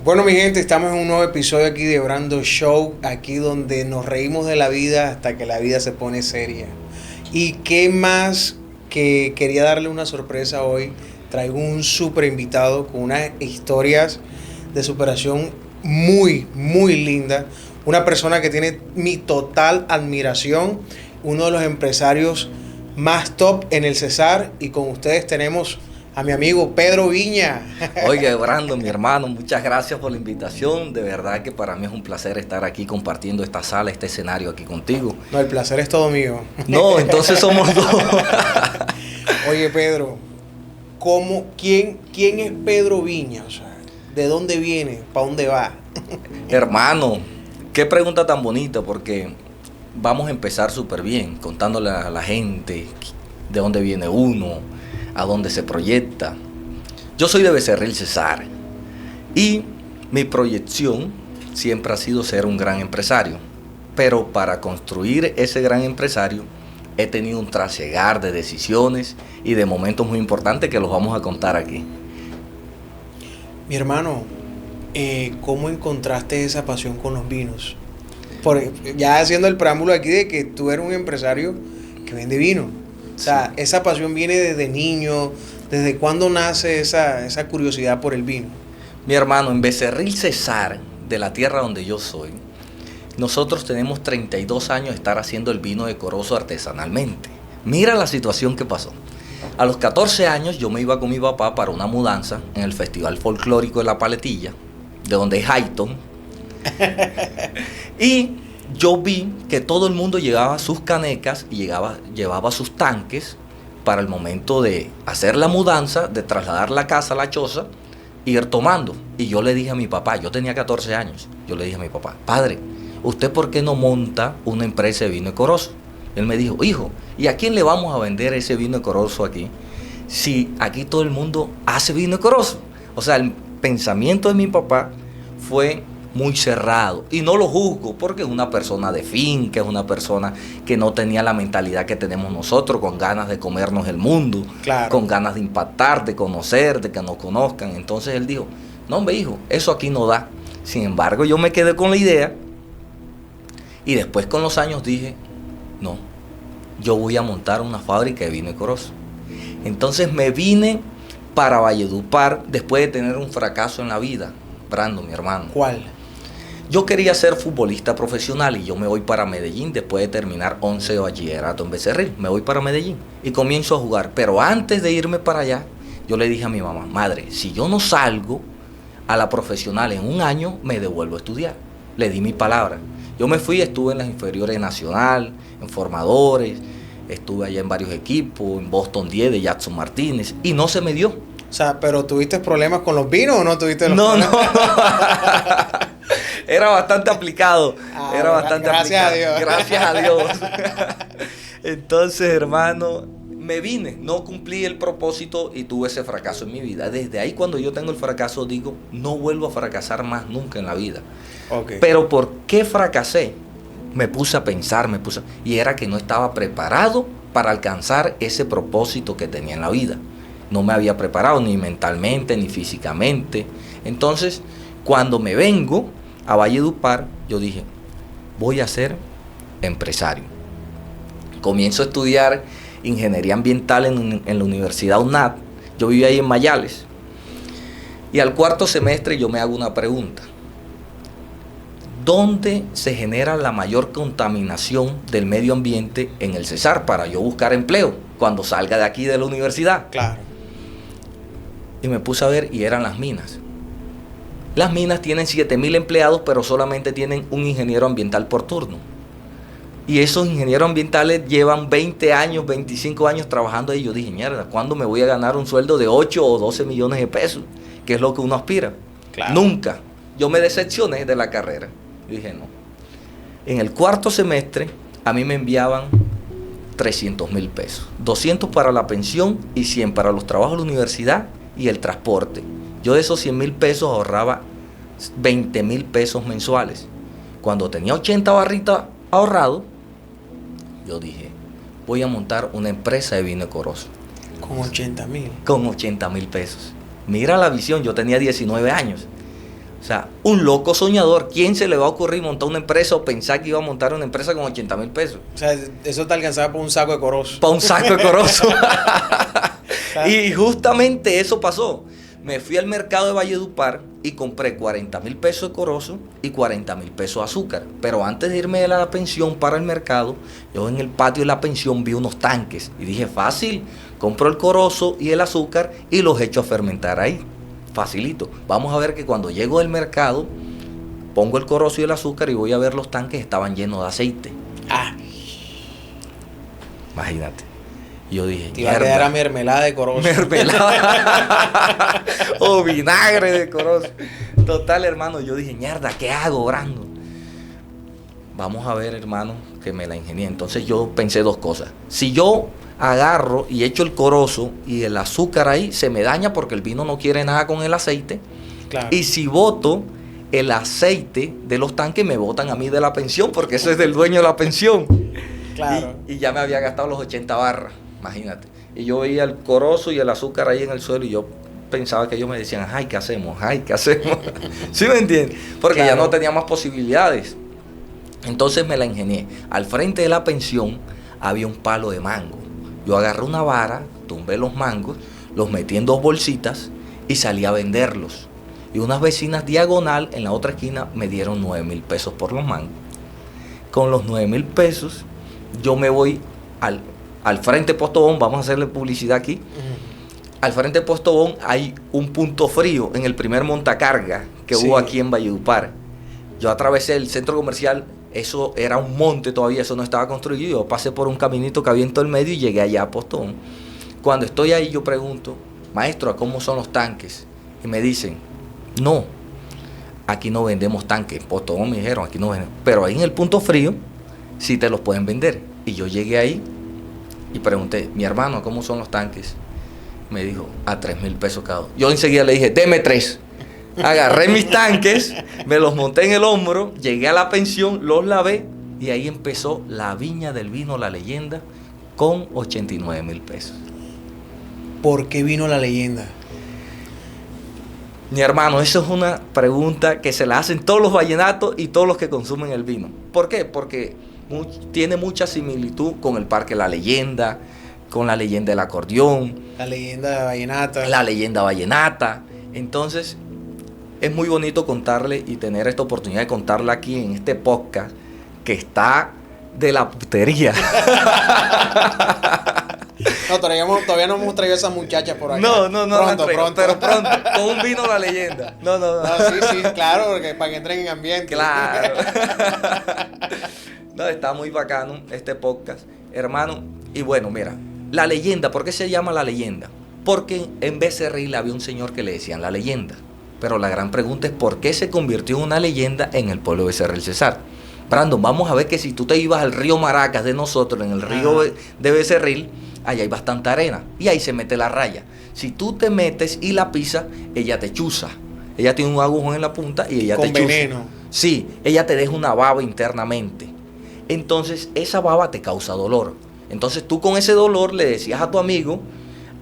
Bueno, mi gente, estamos en un nuevo episodio aquí de Brando Show, aquí donde nos reímos de la vida hasta que la vida se pone seria. Y qué más que quería darle una sorpresa hoy. Traigo un súper invitado con unas historias de superación muy lindas. Una persona que tiene mi total admiración, uno de los empresarios más top en el Cesar. Y con ustedes tenemos a mi amigo Pedro Viña. Oiga, Brando, mi hermano, muchas gracias por la invitación. De verdad que para mí es un placer estar aquí compartiendo esta sala, este escenario aquí contigo. No, el placer es todo mío. No, entonces somos dos. Oye, Pedro, quién es Pedro Viña? O sea, ¿de dónde viene? ¿Para dónde va? Hermano, qué pregunta tan bonita, porque vamos a empezar súper bien, contándole a la gente de dónde viene uno, a dónde se proyecta. Yo soy de Becerril Cesar y mi proyección siempre ha sido ser un gran empresario, pero para construir ese gran empresario he tenido un trasegar de decisiones y de momentos muy importantes que los vamos a contar aquí. Mi hermano, ¿cómo encontraste esa pasión con los vinos? Ya haciendo el preámbulo aquí de que tú eres un empresario que vende vino. O sea, sí. Esa pasión viene desde niño. ¿Desde cuándo nace esa curiosidad por el vino? Mi hermano, en Becerril Cesar, de la tierra donde yo soy, nosotros tenemos 32 años de estar haciendo el vino decoroso artesanalmente. Mira la situación que pasó. A los 14 años yo me iba con mi papá para una mudanza en el Festival Folclórico de La Paletilla, de donde es Hayton. Y yo vi que todo el mundo llevaba sus canecas y llevaba sus tanques para el momento de hacer la mudanza, de trasladar la casa a la choza e ir tomando. Y yo le dije a mi papá, yo tenía 14 años, yo le dije a mi papá, padre, ¿usted por qué no monta una empresa de vino decoroso? Él me dijo, hijo, ¿y a quién le vamos a vender ese vino decoroso aquí? Si aquí todo el mundo hace vino decoroso. O sea, el pensamiento de mi papá fue muy cerrado, y no lo juzgo porque es una persona de finca, es una persona que no tenía la mentalidad que tenemos nosotros, con ganas de comernos el mundo, claro, con ganas de impactar, de conocer, de que nos conozcan. Entonces él dijo, no hombre hijo, eso aquí no da. Sin embargo, yo me quedé con la idea y después con los años dije, no, yo voy a montar una fábrica de vino decoroso. Entonces me vine para Valledupar después de tener un fracaso en la vida. Brando, mi hermano. ¿Cuál? Yo quería ser futbolista profesional y yo me voy para Medellín después de terminar 11 de bachillerato en Becerril. Me voy para Medellín y comienzo a jugar. Pero antes de irme para allá, yo le dije a mi mamá, madre, si yo no salgo a la profesional en un año, me devuelvo a estudiar. Le di mi palabra. Yo me fui, estuve en las inferiores nacional, en formadores, estuve allá en varios equipos, en Boston 10 de Jackson Martínez, y no se me dio. O sea, ¿pero tuviste problemas con los vinos o no tuviste los problemas? No. Era bastante aplicado. Era bastante gracias aplicado. A Dios. Gracias a Dios. Entonces, hermano, me vine. No cumplí el propósito y tuve ese fracaso en mi vida. Desde ahí, cuando yo tengo el fracaso, digo, no vuelvo a fracasar más nunca en la vida. Okay. Pero ¿por qué fracasé? Me puse a pensar, y era que no estaba preparado para alcanzar ese propósito que tenía en la vida. No me había preparado ni mentalmente ni físicamente. Entonces, cuando me vengo a Valledupar, yo dije, voy a ser empresario. Comienzo a estudiar ingeniería ambiental en la Universidad UNAD. Yo vivía ahí en Mayales. Y al cuarto semestre yo me hago una pregunta. ¿Dónde se genera la mayor contaminación del medio ambiente en el Cesar para yo buscar empleo cuando salga de aquí de la universidad? Claro. Y me puse a ver y eran las minas. Las minas tienen 7,000 empleados, pero solamente tienen un ingeniero ambiental por turno. Y esos ingenieros ambientales llevan 20 años, 25 años trabajando ahí. Yo dije, mierda, ¿cuándo me voy a ganar un sueldo de 8 o 12 millones de pesos? Que es lo que uno aspira. Claro. Nunca. Yo me decepcioné de la carrera. Y dije, no. En el cuarto semestre, a mí me enviaban 300,000 pesos. 200 para la pensión y 100 para los trabajos de la universidad y el transporte. Yo de esos 100,000 pesos ahorraba 20,000 pesos mensuales. Cuando tenía 80 barritas ahorrado, yo dije, voy a montar una empresa de vino decoroso. ¿Con 80,000? Con 80,000 pesos. Mira la visión, yo tenía 19 años. O sea, un loco soñador. ¿Quién se le va a ocurrir montar una empresa o pensar que iba a montar una empresa con 80,000 pesos? O sea, eso te alcanzaba por un saco de corozo. Para un saco de corozo. Y justamente eso pasó. Me fui al mercado de Valledupar y compré 40,000 pesos de corozo y 40,000 pesos de azúcar. Pero antes de irme de la pensión para el mercado, yo en el patio de la pensión vi unos tanques. Y dije, fácil, compro el corozo y el azúcar y los echo a fermentar ahí. Facilito. Vamos a ver que cuando llego del mercado, pongo el corozo y el azúcar y voy a ver los tanques, estaban llenos de aceite. Ah. Imagínate. Yo dije, te iba a quedar a mermelada de corozo. Mermelada. O vinagre de corozo. Total, hermano, yo dije, mierda, ¿qué hago, Brando? Vamos a ver, hermano, que me la ingenié. Entonces yo pensé dos cosas. Si yo agarro y echo el corozo y el azúcar ahí, se me daña porque el vino no quiere nada con el aceite. Claro. Y si boto el aceite de los tanques, me botan a mí de la pensión, porque eso es del dueño de la pensión. Claro. Y ya me había gastado los 80 barras, imagínate. Y yo veía el corozo y el azúcar ahí en el suelo y yo pensaba que ellos me decían, ay, ¿qué hacemos? Ay, ¿qué hacemos? ¿Sí me entiendes? Porque claro, ya no tenía más posibilidades. Entonces me la ingenié. Al frente de la pensión había un palo de mango. Yo agarré una vara, tumbé los mangos, los metí en 2 bolsitas y salí a venderlos. Y unas vecinas diagonal en la otra esquina me dieron 9,000 pesos por los mangos. Con los 9,000 pesos yo me voy al frente de Postobón, vamos a hacerle publicidad aquí. Al frente de Postobón hay un punto frío en el primer montacarga que hubo aquí en Valledupar. Yo atravesé el centro comercial, eso era un monte todavía, eso no estaba construido. Yo pasé por un caminito que había en todo el medio y llegué allá a Postobón. Cuando estoy ahí yo pregunto, maestro, ¿cómo son los tanques? Y me dicen, no, aquí no vendemos tanques. En Postobón me dijeron, aquí no vendemos. Pero ahí en el punto frío sí te los pueden vender. Y yo llegué ahí y pregunté, mi hermano, ¿cómo son los tanques? Me dijo, a 3,000 pesos cada uno. Yo enseguida le dije, deme 3. Agarré mis tanques, me los monté en el hombro, llegué a la pensión, los lavé y ahí empezó la viña del vino, la leyenda, con 89,000 pesos. ¿Por qué vino la leyenda? Mi hermano, eso es una pregunta que se la hacen todos los vallenatos y todos los que consumen el vino. ¿Por qué? Porque tiene mucha similitud con el Parque La Leyenda, con la leyenda del acordeón, la leyenda vallenata. La leyenda vallenata. Entonces, es muy bonito contarle y tener esta oportunidad de contarla aquí en este podcast que está de la putería. No, todavía no hemos traído a esas muchachas por acá. No, pronto. pero pronto, con un vino la leyenda. No. Sí, claro, porque para que entren en ambiente. Claro. No, está muy bacano este podcast, hermano. Y bueno, mira, la leyenda, ¿por qué se llama la leyenda? Porque en Becerril había un señor que le decían la leyenda. Pero la gran pregunta es ¿por qué se convirtió en una leyenda en el pueblo de Becerril Cesar? Brandon, vamos a ver que si tú te ibas al río Maracas de nosotros, en el río de Becerril, allá hay bastante arena y ahí se mete la raya. Si tú te metes y la pisas, ella te chuza. Ella tiene un agujón en la punta y ella te chuza. Con veneno. Sí, ella te deja una baba internamente. Entonces, esa baba te causa dolor. Entonces, tú con ese dolor le decías a tu amigo,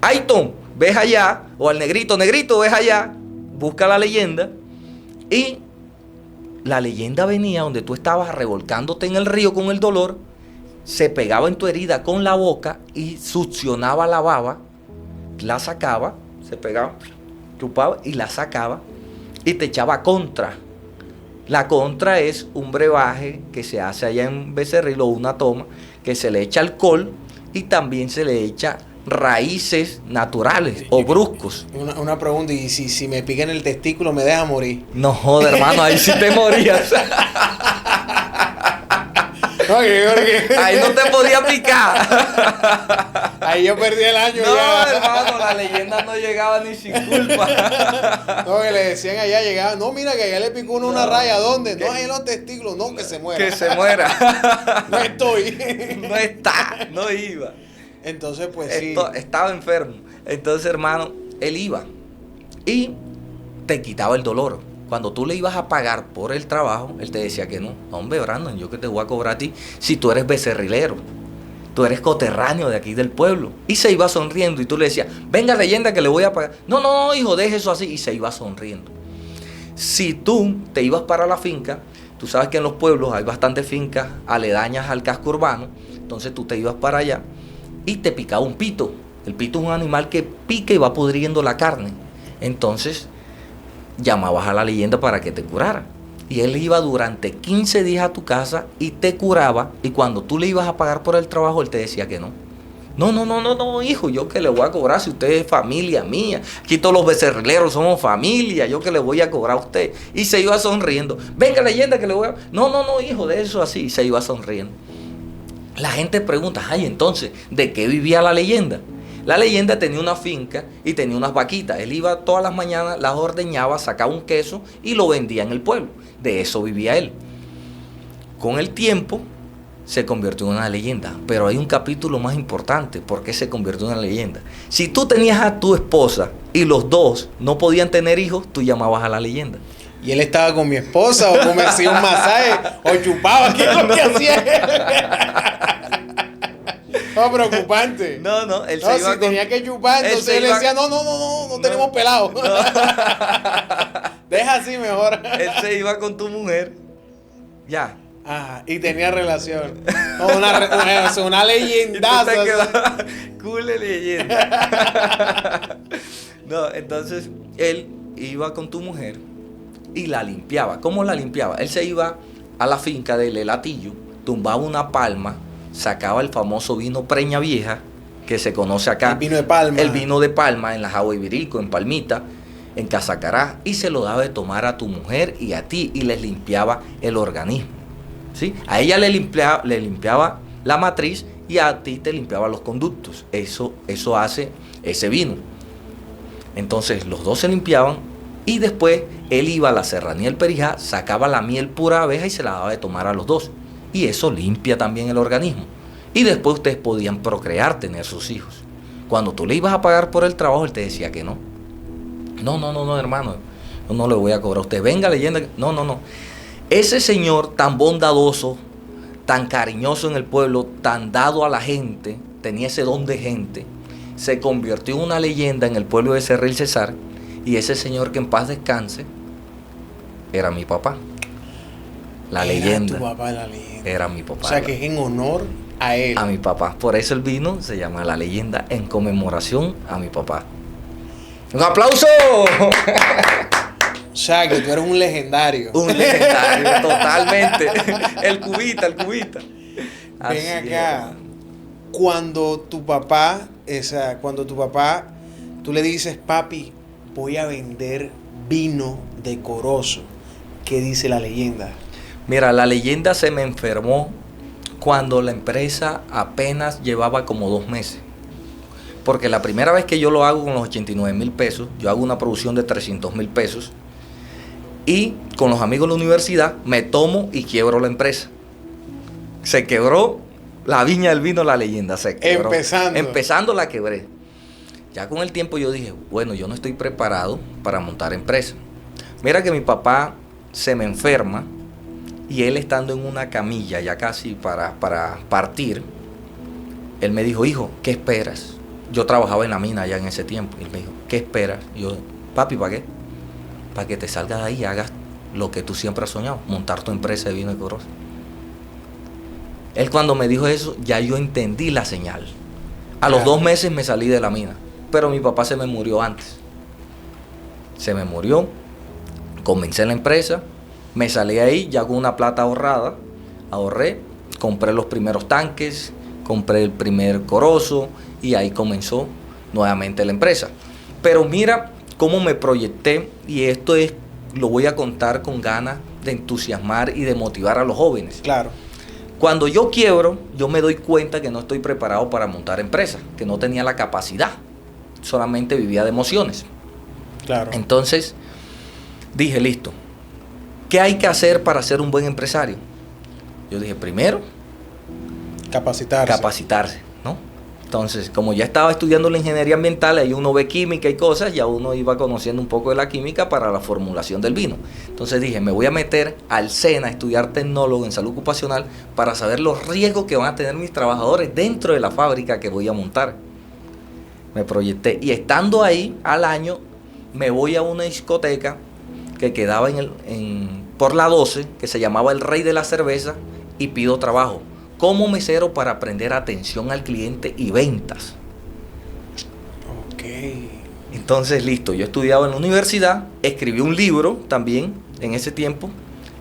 Ayton, ves allá, o al negrito, ves allá, busca la leyenda, y la leyenda venía donde tú estabas revolcándote en el río con el dolor, se pegaba en tu herida con la boca y succionaba la baba, la sacaba, se pegaba, chupaba y la sacaba y te echaba contra. La contra es un brebaje que se hace allá en Becerril o una toma que se le echa alcohol y también se le echa raíces naturales o bruscos. Una pregunta, ¿y si me pica en el testículo me deja morir? No joder, hermano, ahí sí te morías. Ahí no te podía picar. Ahí yo perdí el año. No, ya. hermano, la leyenda no llegaba ni sin culpa. No, que le decían allá, llegaba, no, mira que allá le picó uno una raya, ¿dónde? No, ahí en los testículos, no, que se muera. Que se muera. No estoy. No está, no iba. Entonces, pues sí. Estaba enfermo. Entonces, hermano, él iba y te quitaba el dolor. Cuando tú le ibas a pagar por el trabajo, él te decía que no. Hombre, Brandon, yo que te voy a cobrar a ti si tú eres becerrilero. Tú eres coterráneo de aquí del pueblo. Y se iba sonriendo y tú le decías, venga leyenda que le voy a pagar. No, hijo, deje eso así. Y se iba sonriendo. Si tú te ibas para la finca, tú sabes que en los pueblos hay bastantes fincas aledañas al casco urbano, entonces tú te ibas para allá y te picaba un pito. El pito es un animal que pica y va pudriendo la carne. Entonces llamabas a la leyenda para que te curara. Y él iba durante 15 días a tu casa y te curaba. Y cuando tú le ibas a pagar por el trabajo, él te decía que no. No, hijo, yo que le voy a cobrar si usted es familia mía. Aquí todos los becerrileros somos familia, yo que le voy a cobrar a usted. Y se iba sonriendo. Venga, leyenda, que le voy a... No, hijo, de eso así. Y se iba sonriendo. La gente pregunta, ay, entonces, ¿de qué vivía la leyenda? La leyenda tenía una finca y tenía unas vaquitas. Él iba todas las mañanas, las ordeñaba, sacaba un queso y lo vendía en el pueblo. De eso vivía él. Con el tiempo se convirtió en una leyenda. Pero hay un capítulo más importante. ¿Por qué se convirtió en una leyenda? Si tú tenías a tu esposa y los dos no podían tener hijos, tú llamabas a la leyenda. Y él estaba con mi esposa, o me hacía un masaje, o chupaba, ¿qué es lo que hacía? No, preocupante. No, él se iba si tenía que chupar, entonces él decía, no tenemos pelado. No. Deja así mejor. Él se iba con tu mujer, ya. Ah, y tenía relación. No, una leyendaza. Cool leyenda. No, entonces él iba con tu mujer y la limpiaba. ¿Cómo la limpiaba? Él se iba a la finca del Elatillo, tumbaba una palma, sacaba el famoso vino Preña Vieja, que se conoce acá. El vino de palma. El vino de palma en la Jagua Ibirico, en Palmita, en Casacará, y se lo daba de tomar a tu mujer y a ti, y les limpiaba el organismo. ¿Sí? A ella le limpiaba la matriz y a ti te limpiaba los conductos. Eso hace ese vino. Entonces los dos se limpiaban y después él iba a la serranía del Perijá, sacaba la miel pura de abeja y se la daba de tomar a los dos. Y eso limpia también el organismo. Y después ustedes podían procrear, tener sus hijos. Cuando tú le ibas a pagar por el trabajo, él te decía que no. No, hermano, yo no le voy a cobrar a usted. Venga, leyenda. No. Ese señor tan bondadoso, tan cariñoso en el pueblo, tan dado a la gente, tenía ese don de gente, se convirtió en una leyenda en el pueblo de Cerril Cesar. Y ese señor, que en paz descanse, era mi papá. La leyenda. Tu papá, la leyenda. Era mi papá. O sea, que es en honor a él. A mi papá. Por eso el vino se llama La Leyenda, en conmemoración a mi papá. ¡Un aplauso! O sea, que tú eres un legendario. Un legendario, totalmente. El cubita. Ven acá. Cuando tu papá, tú le dices, papi, voy a vender vino decoroso, ¿qué dice la leyenda? Mira, la leyenda se me enfermó cuando la empresa apenas llevaba como 2 meses. Porque la primera vez que yo lo hago con los 89,000 pesos, yo hago una producción de 300,000 pesos. Y con los amigos de la universidad me tomo y quiebro la empresa. Se quebró la viña del vino, la leyenda. Se quebró. Empezando la quebré. Ya con el tiempo yo dije, bueno, yo no estoy preparado para montar empresa. Mira que mi papá se me enferma y él, estando en una camilla ya casi para partir, él me dijo, hijo, ¿qué esperas? Yo trabajaba en la mina ya en ese tiempo. Y él me dijo, ¿qué esperas? Y yo, papi, ¿para qué? Para que te salgas de ahí y hagas lo que tú siempre has soñado, montar tu empresa de vino decoroso. Él, cuando me dijo eso, ya yo entendí la señal. A los 2 meses me salí de la mina, pero mi papá se me murió antes. Se me murió, comencé la empresa, me salí ahí ya con una plata ahorrada, ahorré, compré los primeros tanques, compré el primer corozo y ahí comenzó nuevamente la empresa. Pero mira cómo me proyecté, y esto lo voy a contar con ganas de entusiasmar y de motivar a los jóvenes. Claro. Cuando yo quiebro, yo me doy cuenta que no estoy preparado para montar empresa, que no tenía la capacidad, solamente vivía de emociones. Claro. Entonces dije, listo, ¿qué hay que hacer para ser un buen empresario? Yo dije, primero, capacitarse, ¿no? Entonces, como ya estaba estudiando la ingeniería ambiental, ahí uno ve química y cosas, ya uno iba conociendo un poco de la química para la formulación del vino. Entonces dije, me voy a meter al SENA a estudiar tecnólogo en salud ocupacional para saber los riesgos que van a tener mis trabajadores dentro de la fábrica que voy a montar. Me proyecté, y estando ahí al año me voy a una discoteca que quedaba por la 12, que se llamaba El Rey de la Cerveza, y pido trabajo como mesero para aprender atención al cliente y ventas. Ok. Entonces, listo, yo estudiaba en la universidad, escribí un libro también en ese tiempo,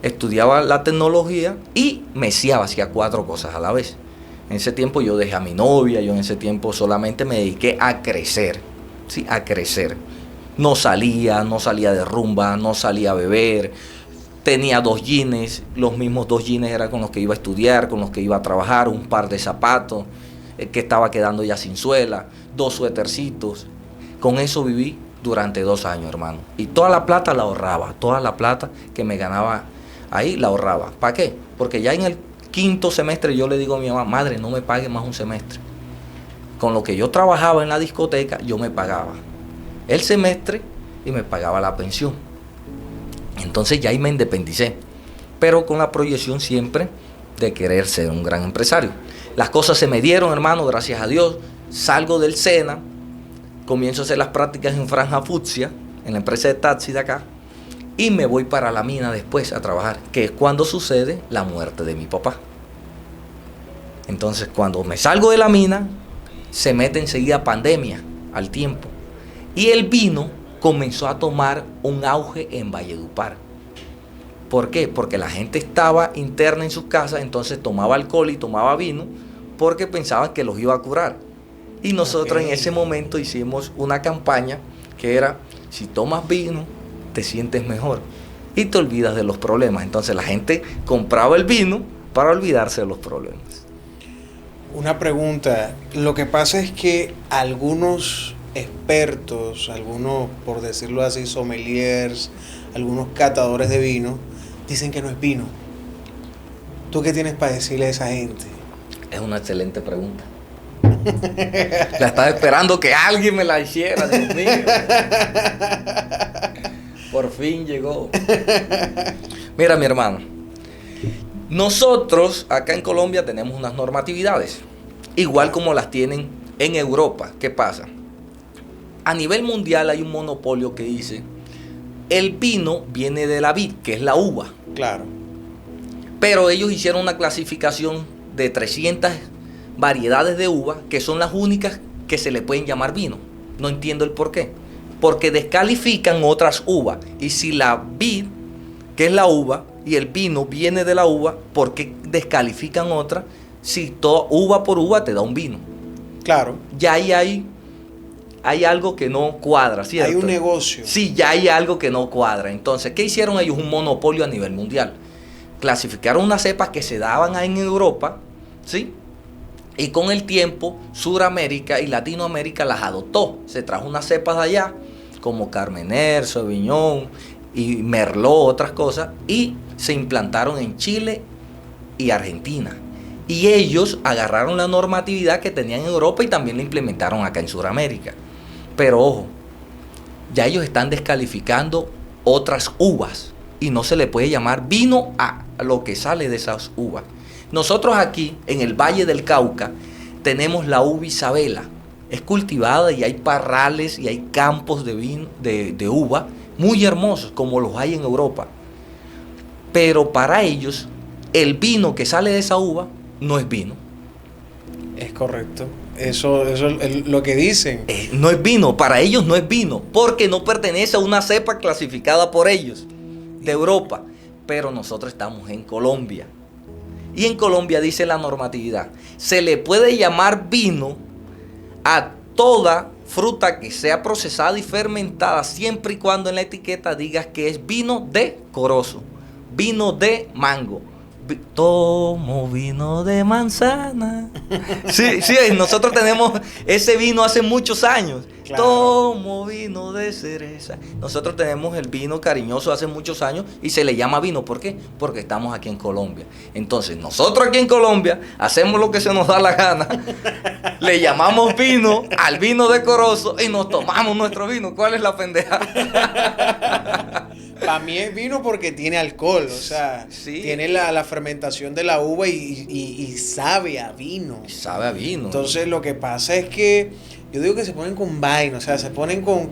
estudiaba la tecnología y mesiaba, hacía 4 cosas a la vez. En ese tiempo yo dejé a mi novia, yo en ese tiempo solamente me dediqué a crecer, ¿sí? A crecer. No salía de rumba, no salía a beber, tenía 2 jeans, los mismos 2 jeans eran con los que iba a estudiar, con los que iba a trabajar, un par de zapatos, que estaba quedando ya sin suela, 2 suétercitos. Con eso viví durante 2 años, hermano. Y toda la plata la ahorraba, toda la plata que me ganaba ahí la ahorraba. ¿Para qué? Porque ya en el 5.º semestre yo le digo a mi mamá, madre, no me pague más un semestre. Con lo que yo trabajaba en la discoteca, yo me pagaba el semestre y me pagaba la pensión. Entonces ya ahí me independicé, pero con la proyección siempre de querer ser un gran empresario. Las cosas se me dieron, hermano, gracias a Dios. Salgo del SENA, comienzo a hacer las prácticas en Franja Fucsia, en la empresa de taxi de acá, y me voy para la mina después a trabajar, que es cuando sucede la muerte de mi papá. Entonces, cuando me salgo de la mina, se mete enseguida pandemia al tiempo. Y el vino comenzó a tomar un auge en Valledupar. ¿Por qué? Porque la gente estaba interna en sus casas, entonces tomaba alcohol y tomaba vino porque pensaban que los iba a curar. Y nosotros en ese momento hicimos una campaña que era, si tomas vino, te sientes mejor y te olvidas de los problemas. Entonces la gente compraba el vino para olvidarse de los problemas. Una pregunta, lo que pasa es que algunos expertos, algunos, por decirlo así, sommeliers, algunos catadores de vino, dicen que no es vino. ¿Tú qué tienes para decirle a esa gente? Es una excelente pregunta. La estaba esperando que alguien me la hiciera, Dios mío. Por fin llegó. Mira, mi hermano, nosotros acá en Colombia tenemos unas normatividades, igual como las tienen en Europa. ¿Qué pasa? A nivel mundial hay un monopolio que dice, el vino viene de la vid, que es la uva. Claro. Pero ellos hicieron una clasificación de 300 variedades de uva, que son las únicas que se le pueden llamar vino. No entiendo el por qué. Porque descalifican otras uvas. Y si la vid, que es la uva, y el vino viene de la uva, ¿por qué descalifican otra? Si uva por uva te da un vino. Claro. Ya ahí hay algo que no cuadra, ¿cierto? Hay un negocio. Sí, ya hay algo que no cuadra. Entonces, ¿qué hicieron ellos? Un monopolio a nivel mundial. Clasificaron unas cepas que se daban ahí en Europa, ¿sí? Y con el tiempo, Suramérica y Latinoamérica las adoptó. Se trajo unas cepas de allá, como Carmener, Sauvignon y Merlot, otras cosas, y se implantaron en Chile y Argentina. Y ellos agarraron la normatividad que tenían en Europa y también la implementaron acá en Sudamérica. Pero ojo, ya ellos están descalificando otras uvas y no se le puede llamar vino a lo que sale de esas uvas. Nosotros aquí, en el Valle del Cauca, tenemos la uva Isabela. Es cultivada y hay parrales y hay campos de vino, de uva muy hermosos, como los hay en Europa. Pero para ellos, el vino que sale de esa uva no es vino. Es correcto. Eso es lo que dicen. No es vino, para ellos no es vino, porque no pertenece a una cepa clasificada por ellos, de Europa. Pero nosotros estamos en Colombia. Y en Colombia dice la normatividad, se le puede llamar vino a toda fruta que sea procesada y fermentada, siempre y cuando en la etiqueta digas que es vino de corozo, vino de mango. Tomo vino de manzana. Sí, nosotros tenemos ese vino hace muchos años. Claro. Tomo vino de cereza. Nosotros tenemos el vino cariñoso hace muchos años y se le llama vino. ¿Por qué? Porque estamos aquí en Colombia. Entonces, nosotros aquí en Colombia hacemos lo que se nos da la gana. Le llamamos vino al vino de corozo y nos tomamos nuestro vino. ¿Cuál es la pendeja? Para mí es vino porque tiene alcohol, o sea, sí. Tiene la fermentación de la uva y sabe a vino. Sabe a vino. Entonces lo que pasa es que yo digo que se ponen con vaina, o sea, se ponen con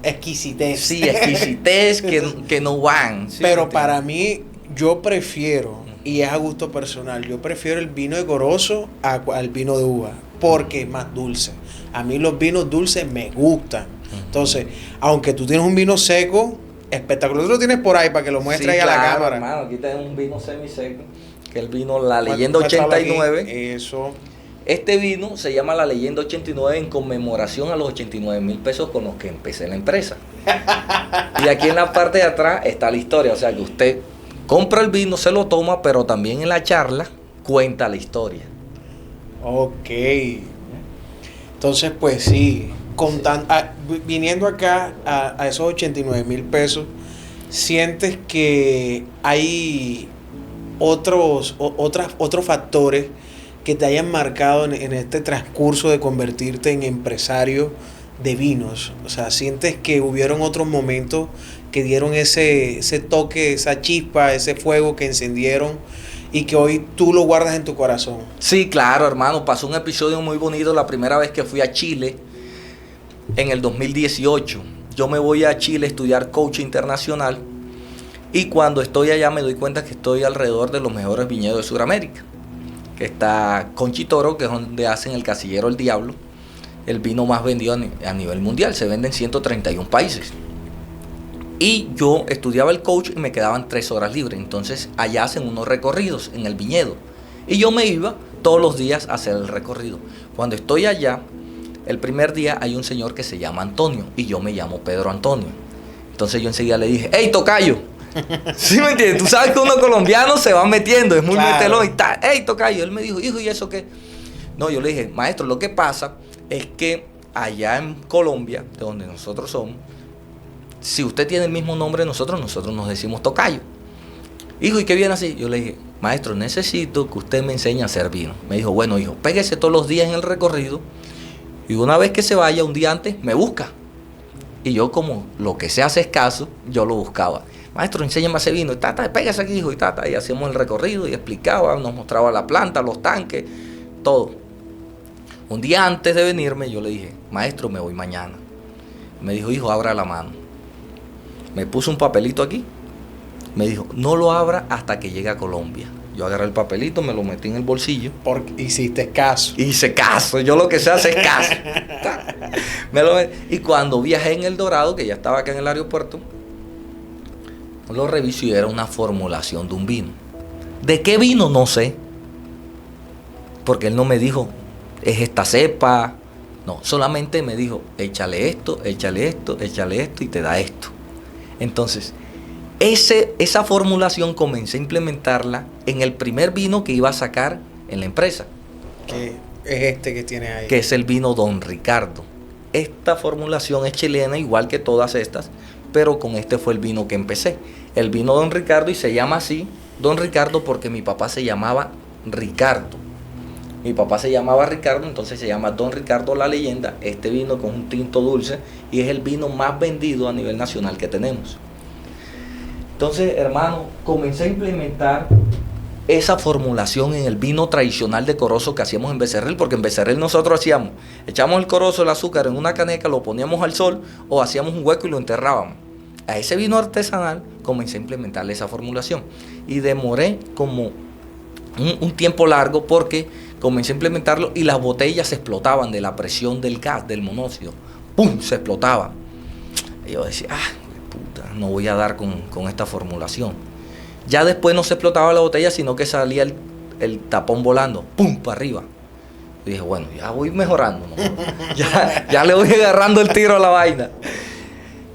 exquisitez. Sí, exquisitez que no van. ¿Sí? Pero para mí, yo prefiero, y es a gusto personal, yo prefiero el vino de corozo al vino de uva, porque es más dulce. A mí los vinos dulces me gustan. Entonces, aunque tú tienes un vino seco, espectacular. Tú lo tienes por ahí para que lo muestres ahí a la cámara. Hermano, aquí tenemos un vino semiseco, que es el vino La Leyenda 89. Eso. Este vino se llama La Leyenda 89 en conmemoración a los 89,000 pesos con los que empecé la empresa. Y aquí en la parte de atrás está la historia, o sea que usted compra el vino, se lo toma, pero también en la charla cuenta la historia. Ok. Entonces, pues sí, viniendo acá a esos 89,000 pesos, ¿sientes que hay otros factores que te hayan marcado en este transcurso de convertirte en empresario de vinos? O sea, ¿sientes que hubieron otros momentos que dieron ese toque, esa chispa, ese fuego que encendieron y que hoy tú lo guardas en tu corazón? Sí, claro, hermano. Pasó un episodio muy bonito la primera vez que fui a Chile en el 2018. Yo me voy a Chile a estudiar coach internacional y cuando estoy allá me doy cuenta que estoy alrededor de los mejores viñedos de Sudamérica. Que está Conchitoro, que es donde hacen el Casillero El Diablo, el vino más vendido a nivel mundial. Se vende en 131 países. Y yo estudiaba el coach y me quedaban 3 horas libres. Entonces allá hacen unos recorridos en el viñedo. Y yo me iba todos los días a hacer el recorrido. Cuando estoy allá, el primer día hay un señor que se llama Antonio y yo me llamo Pedro Antonio. Entonces yo enseguida le dije, ¡hey, tocayo! ¿Sí me entiendes? Tú sabes que uno colombiano se va metiendo, es muy metelón y tal. ¡Hey, tocayo! Él me dijo, hijo, ¿y eso qué? No, yo le dije, maestro, lo que pasa es que allá en Colombia, de donde nosotros somos, si usted tiene el mismo nombre de nosotros nos decimos tocayo. Hijo, ¿y qué viene así? Yo le dije, maestro, necesito que usted me enseñe a hacer vino. Me dijo, bueno, hijo, pégese todos los días en el recorrido y una vez que se vaya, un día antes, me busca. Y yo, como lo que se hace es caso, yo lo buscaba. Maestro, enséñame a hacer vino. Y pégase aquí, hijo. Y hacíamos el recorrido y explicaba, nos mostraba la planta, los tanques, todo. Un día antes de venirme, yo le dije, maestro, me voy mañana. Me dijo, hijo, abra la mano. Me puso un papelito aquí. Me dijo, no lo abra hasta que llegue a Colombia. Yo agarré el papelito, me lo metí en el bolsillo. Porque hiciste caso. Hice caso. Yo lo que sé hacer es caso. Y cuando viajé en El Dorado, que ya estaba acá en el aeropuerto, lo reviso y era una formulación de un vino. ¿De qué vino? No sé. Porque él no me dijo, es esta cepa. No, solamente me dijo, échale esto y te da esto. Entonces, esa formulación comencé a implementarla en el primer vino que iba a sacar en la empresa. Que es este que tiene ahí. Que es el vino Don Ricardo. Esta formulación es chilena, igual que todas estas, pero con este fue el vino que empecé. El vino Don Ricardo, y se llama así, Don Ricardo, porque mi papá se llamaba Ricardo. Mi papá se llamaba Ricardo, entonces se llama Don Ricardo La Leyenda. Este vino con un tinto dulce y es el vino más vendido a nivel nacional que tenemos. Entonces, hermano, comencé a implementar esa formulación en el vino tradicional de corozo que hacíamos en Becerril, porque en Becerril nosotros echamos el corozo, el azúcar en una caneca, lo poníamos al sol o hacíamos un hueco y lo enterrábamos. A ese vino artesanal comencé a implementarle esa formulación y demoré como un tiempo largo porque comencé a implementarlo y las botellas se explotaban de la presión del gas, del monóxido. ¡Pum! Se explotaban. Y yo decía, puta, no voy a dar con esta formulación. Ya después no se explotaba la botella, sino que salía el tapón volando, ¡pum!, para arriba. Y dije, bueno, ya voy mejorando, ¿no? ya le voy agarrando el tiro a la vaina.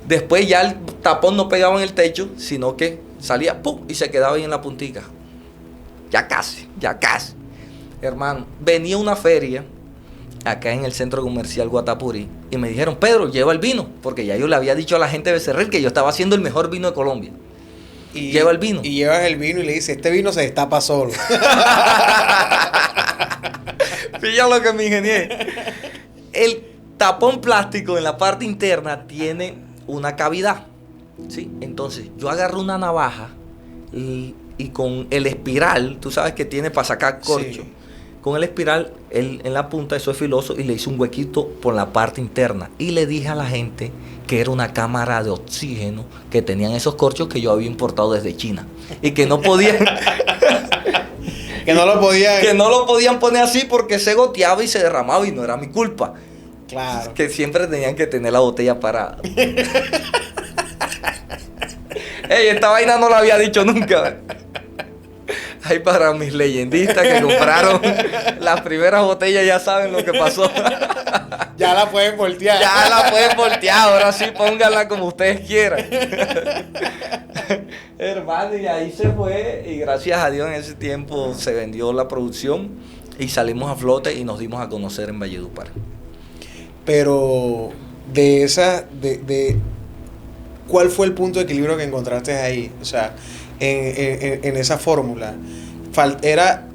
Después ya el tapón no pegaba en el techo, sino que salía, ¡pum!, y se quedaba ahí en la puntica. Ya casi. Hermano, venía una feria acá en el centro comercial Guatapurí y me dijeron, Pedro, lleva el vino, porque ya yo le había dicho a la gente de Becerril que yo estaba haciendo el mejor vino de Colombia. Y lleva el vino. Y llevas el vino y le dices, este vino se destapa solo. Pilla lo que me ingenié. El tapón plástico en la parte interna tiene una cavidad, ¿sí? Entonces yo agarro una navaja y con el espiral, tú sabes que tiene para sacar corcho, Con el espiral en la punta, eso es filoso, y le hice un huequito por la parte interna. Y le dije a la gente que era una cámara de oxígeno que tenían esos corchos que yo había importado desde China. Y que no podían... que no lo podían... que no lo podían poner así porque se goteaba y se derramaba y no era mi culpa. Claro. Que siempre tenían que tener la botella parada. Ey, esta vaina no la había dicho nunca. Ahí para mis leyendistas que compraron las primeras botellas ya saben lo que pasó. Ya la pueden voltear. Ya la pueden voltear, ahora sí pónganla como ustedes quieran. Hermano, y ahí se fue, y gracias a Dios en ese tiempo se vendió la producción y salimos a flote y nos dimos a conocer en Valledupar. Pero ¿cuál fue el punto de equilibrio que encontraste ahí? O sea, en esa fórmula. ¿Era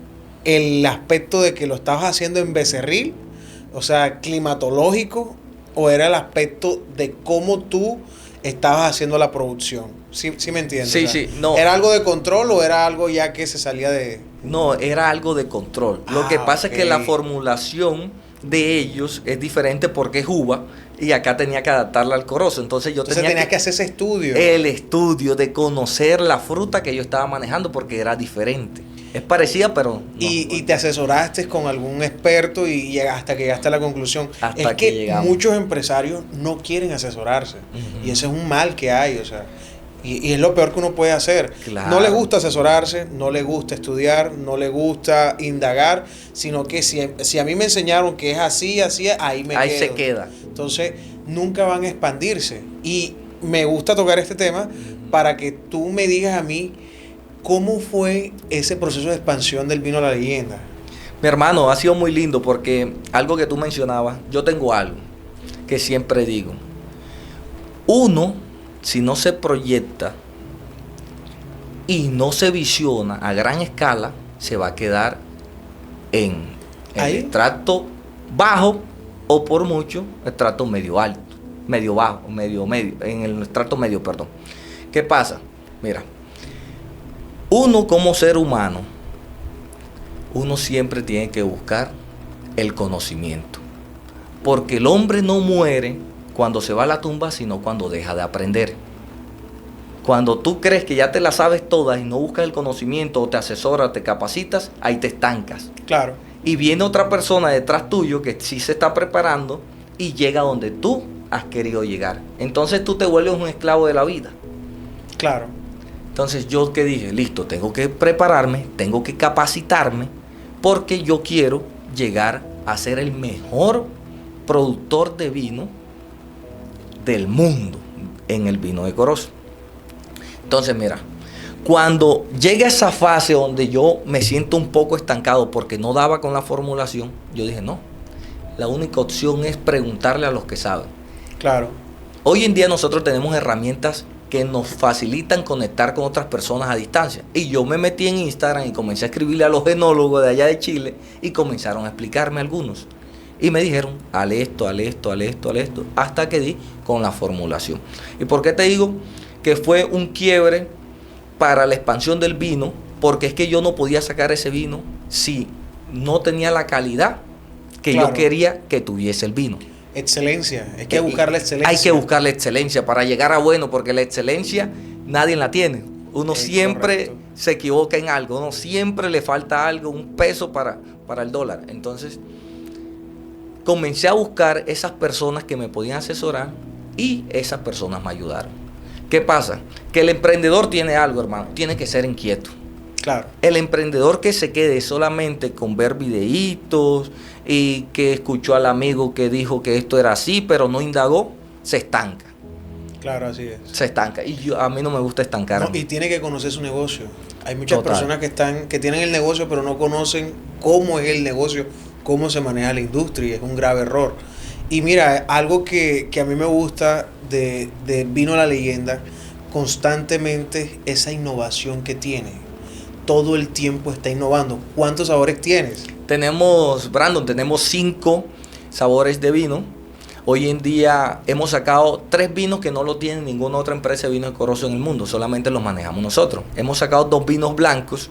el aspecto de que lo estabas haciendo en becerril? O sea, climatológico, ¿o era el aspecto de cómo tú estabas haciendo la producción? ¿Sí me entiendes? Sí, o sea, sí, no. ¿era algo de control o era algo ya que se salía de...? No, era algo de control. Lo que pasa es que la formulación de ellos es diferente porque es uva y acá tenía que adaptarla al corozo. Entonces tenías que hacer ese estudio. El estudio de conocer la fruta que yo estaba manejando porque era diferente. Es parecida, pero... No, y te asesoraste con algún experto y hasta que llegaste a la conclusión. Hasta es que llegamos. Muchos empresarios no quieren asesorarse. Y ese es un mal que hay, o sea. Y es lo peor que uno puede hacer. Claro. No le gusta asesorarse, no le gusta estudiar, no le gusta indagar, sino que si a mí me enseñaron que es así, ahí me quedo. Ahí se queda. Entonces, nunca van a expandirse. Y me gusta tocar este tema para que tú me digas a mí cómo fue ese proceso de expansión del vino a la leyenda. Mi hermano, ha sido muy lindo porque algo que tú mencionabas, yo tengo algo que siempre digo. Uno, si no se proyecta y no se visiona a gran escala, se va a quedar en el estrato bajo o por mucho estrato medio alto, medio bajo, medio, en el estrato medio, perdón. ¿Qué pasa? Mira, uno como ser humano, uno siempre tiene que buscar el conocimiento, porque el hombre no muere cuando se va a la tumba, sino cuando deja de aprender. Cuando tú crees que ya te las sabes todas y no buscas el conocimiento o te asesoras, te capacitas, ahí te estancas. Claro. Y viene otra persona detrás tuyo que sí se está preparando y llega donde tú has querido llegar. Entonces tú te vuelves un esclavo de la vida. Claro. Entonces yo que dije, listo, tengo que prepararme, tengo que capacitarme, porque yo quiero llegar a ser el mejor productor de vino del mundo en el vino de Corozo. Entonces mira, cuando llega esa fase donde yo me siento un poco estancado porque no daba con la formulación, yo dije no, la única opción es preguntarle a los que saben. Claro. Hoy en día nosotros tenemos herramientas que nos facilitan conectar con otras personas a distancia. Y yo me metí en Instagram y comencé a escribirle a los enólogos de allá de Chile y comenzaron a explicarme algunos. Y me dijeron, hale esto, hasta que di con la formulación. ¿Y por qué te digo que fue un quiebre para la expansión del vino? Porque es que yo no podía sacar ese vino si no tenía la calidad que yo quería que tuviese el vino. Excelencia, hay que buscar la excelencia. Hay que buscar la excelencia para llegar a bueno, porque la excelencia nadie la tiene. Uno siempre se equivoca en algo, uno siempre le falta algo, un peso para el dólar. Entonces comencé a buscar esas personas que me podían asesorar y esas personas me ayudaron. ¿Qué pasa? Que el emprendedor tiene algo, hermano, tiene que ser inquieto. Claro. El emprendedor que se quede solamente con ver videitos y que escuchó al amigo que dijo que esto era así, pero no indagó, se estanca. Claro, así es. Se estanca. Y a mí no me gusta estancarme. No, y tiene que conocer su negocio. Hay muchas personas que tienen el negocio, pero no conocen cómo es el negocio, cómo se maneja la industria, y es un grave error. Y mira, algo que a mí me gusta de Vino a la Leyenda, constantemente esa innovación que tiene. Todo el tiempo está innovando. ¿Cuántos sabores tienes? Brandon, tenemos 5 sabores de vino. Hoy en día hemos sacado 3 vinos que no lo tiene ninguna otra empresa de vino de Corozo en el mundo, solamente los manejamos nosotros. Hemos sacado 2 vinos blancos,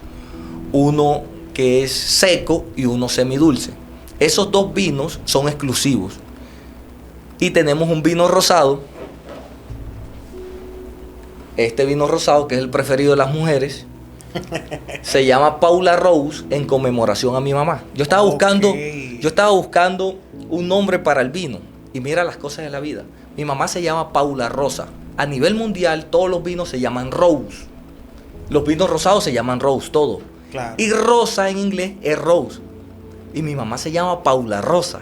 uno que es seco y uno semidulce. Esos dos vinos son exclusivos. Y tenemos un vino rosado. Este vino rosado, que es el preferido de las mujeres, se llama Paula Rose, en conmemoración a mi mamá. Yo estaba buscando un nombre para el vino. Y mira las cosas de la vida. Mi mamá se llama Paula Rosa. A nivel mundial, todos los vinos se llaman Rose. Los vinos rosados se llaman Rose, todos. Claro. Y rosa en inglés es Rose. Y mi mamá se llama Paula Rosa.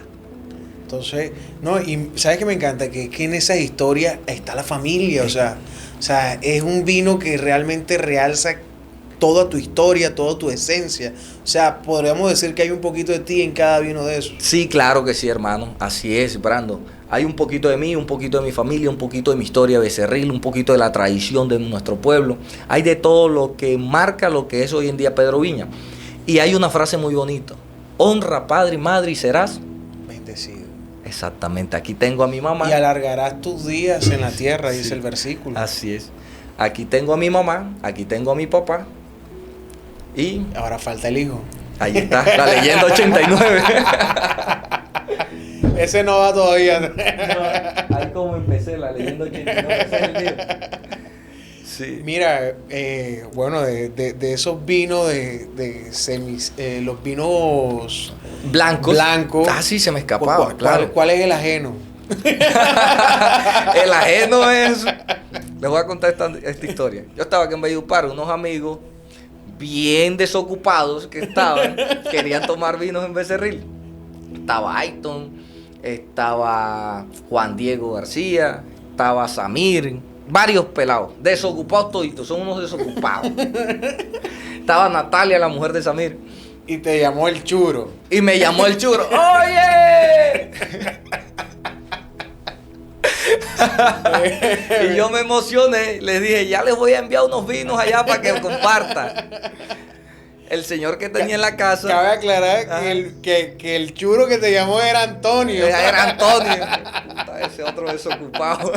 Entonces, no, y ¿sabes qué me encanta? Que en esa historia está la familia, o sea, es un vino que realmente realza toda tu historia, toda tu esencia. O sea, podríamos decir que hay un poquito de ti en cada vino de esos. Sí, claro que sí, hermano. Así es, Brando. Hay un poquito de mí, un poquito de mi familia, un poquito de mi historia becerril, un poquito de la tradición de nuestro pueblo. Hay de todo lo que marca lo que es hoy en día Pedro Viña. Y hay una frase muy bonita. Honra padre y madre y serás bendecido. Exactamente. Aquí tengo a mi mamá. Y alargarás tus días en la tierra, dice el versículo. Así es. Aquí tengo a mi mamá, aquí tengo a mi papá. Y ahora falta el hijo. Ahí está, la leyenda 89. Ese no va todavía. No, ahí como empecé, la leyenda 89. Ese es el mío. Sí. Mira, bueno, de esos vinos los vinos blancos. Ah, sí, se me escapaba, claro. ¿Cuál es el ajeno? El ajeno es... Les voy a contar esta historia. Yo estaba aquí en Valledupar, unos amigos bien desocupados que estaban, querían tomar vinos en Becerril. Estaba Ayton, estaba Juan Diego García, estaba Samir, varios pelados, desocupados toditos, son unos desocupados. Estaba Natalia, la mujer de Samir. Y te llamó el churo. Y me llamó el churo. ¡Oye! Y yo me emocioné, les dije, ya les voy a enviar unos vinos allá para que compartan. El señor que tenía en la casa. Cabe aclarar que el churo que te llamó era Antonio. Era Antonio. Ese otro desocupado.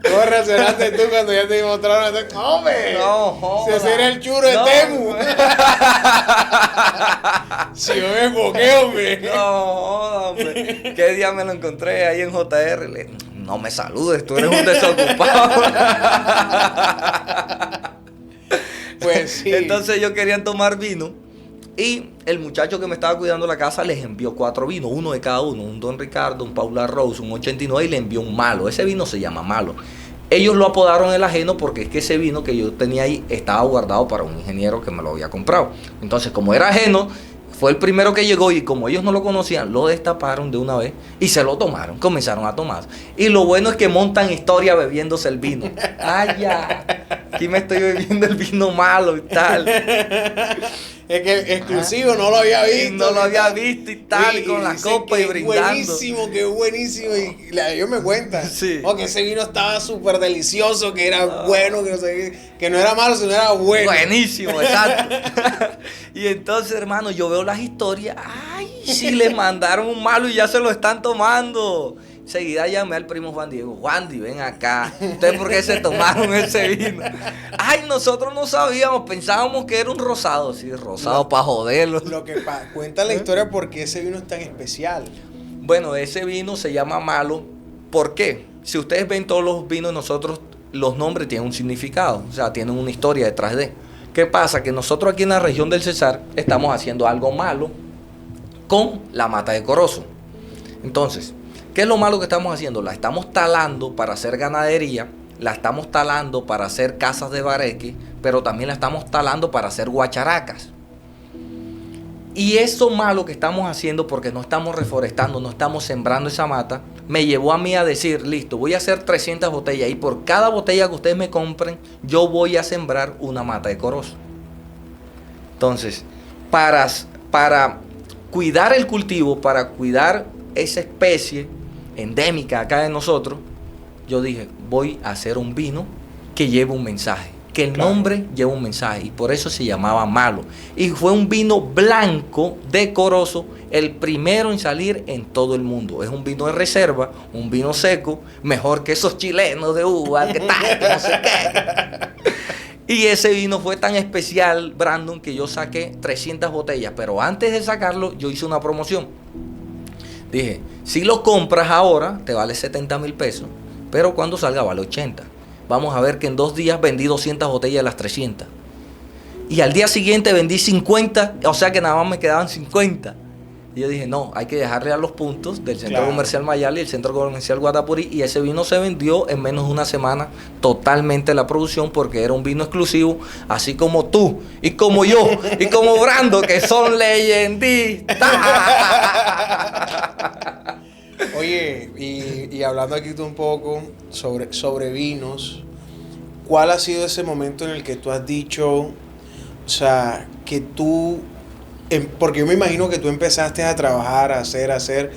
¿Cómo reaccionaste tú cuando ya te demostraron? ¡Hombre! No, joda. Si ese era el churo de Temu. Si yo me enfoqué, hombre. No, joda, hombre. ¿Qué día me lo encontré ahí en JR? No me saludes, tú eres un desocupado. Pues sí. Entonces ellos querían tomar vino. Y el muchacho que me estaba cuidando la casa les envió 4 vinos, uno de cada uno, un Don Ricardo, un Paula Rose, un 89, y le envió un malo. Ese vino se llama malo. Ellos lo apodaron el ajeno porque es que ese vino que yo tenía ahí estaba guardado para un ingeniero que me lo había comprado. Entonces, como era ajeno, fue el primero que llegó y como ellos no lo conocían, lo destaparon de una vez y se lo tomaron, comenzaron a tomar. Y lo bueno es que montan historia bebiéndose el vino. ¡Ay, ya! Aquí me estoy bebiendo el vino malo y tal. Es que exclusivo, no lo había visto. No lo había visto y tal, y con la copa y brindando. Buenísimo, que buenísimo. Y ellos me cuentan. Sí. Que ese vino estaba súper delicioso, que era bueno, que no sé, que no era malo, sino era bueno. Buenísimo, exacto. Y entonces, hermano, yo veo las historias. ¡Ay! Sí, les mandaron un malo y ya se lo están tomando. Enseguida llamé al primo Juan Diego. Juan Di, ven acá. ¿Ustedes por qué se tomaron ese vino? Ay, nosotros no sabíamos. Pensábamos que era un rosado. Sí, rosado para joderlo. Cuenta la historia por qué ese vino es tan especial. Bueno, ese vino se llama malo. ¿Por qué? Si ustedes ven todos los vinos de nosotros, los nombres tienen un significado. O sea, tienen una historia detrás de. ¿Qué pasa? Que nosotros aquí en la región del Cesar estamos haciendo algo malo con la mata de Corozo. Entonces, ¿qué es lo malo que estamos haciendo? La estamos talando para hacer ganadería, la estamos talando para hacer casas de bareque, pero también la estamos talando para hacer guacharacas. Y eso malo que estamos haciendo, porque no estamos reforestando, no estamos sembrando esa mata, me llevó a mí a decir, listo, voy a hacer 300 botellas y por cada botella que ustedes me compren, yo voy a sembrar una mata de corozo. Entonces, para cuidar el cultivo, para cuidar esa especie endémica acá de nosotros, yo dije, voy a hacer un vino que lleve un mensaje, que el nombre lleva un mensaje, y por eso se llamaba malo. Y fue un vino blanco de Corozo, el primero en salir en todo el mundo. Es un vino de reserva, un vino seco, mejor que esos chilenos de uva, que tal, que no sé qué. Y ese vino fue tan especial, Brandon, que yo saqué 300 botellas. Pero antes de sacarlo, yo hice una promoción. Dije, si lo compras ahora, te vale 70,000 pesos. Pero cuando salga vale 80. Vamos a ver que en 2 días vendí 200 botellas de las 300. Y al día siguiente vendí 50, o sea que nada más me quedaban 50. Y yo dije, no, hay que dejarle a los puntos del Centro Comercial Mayal y el Centro Comercial Guatapurí. Y ese vino se vendió en menos de una semana totalmente la producción, porque era un vino exclusivo, así como tú, y como yo, y como Brando, que son leyendistas. Oye, y hablando aquí tú un poco sobre vinos, ¿cuál ha sido ese momento en el que tú has dicho, o sea, que tú, porque yo me imagino que tú empezaste a trabajar, a hacer,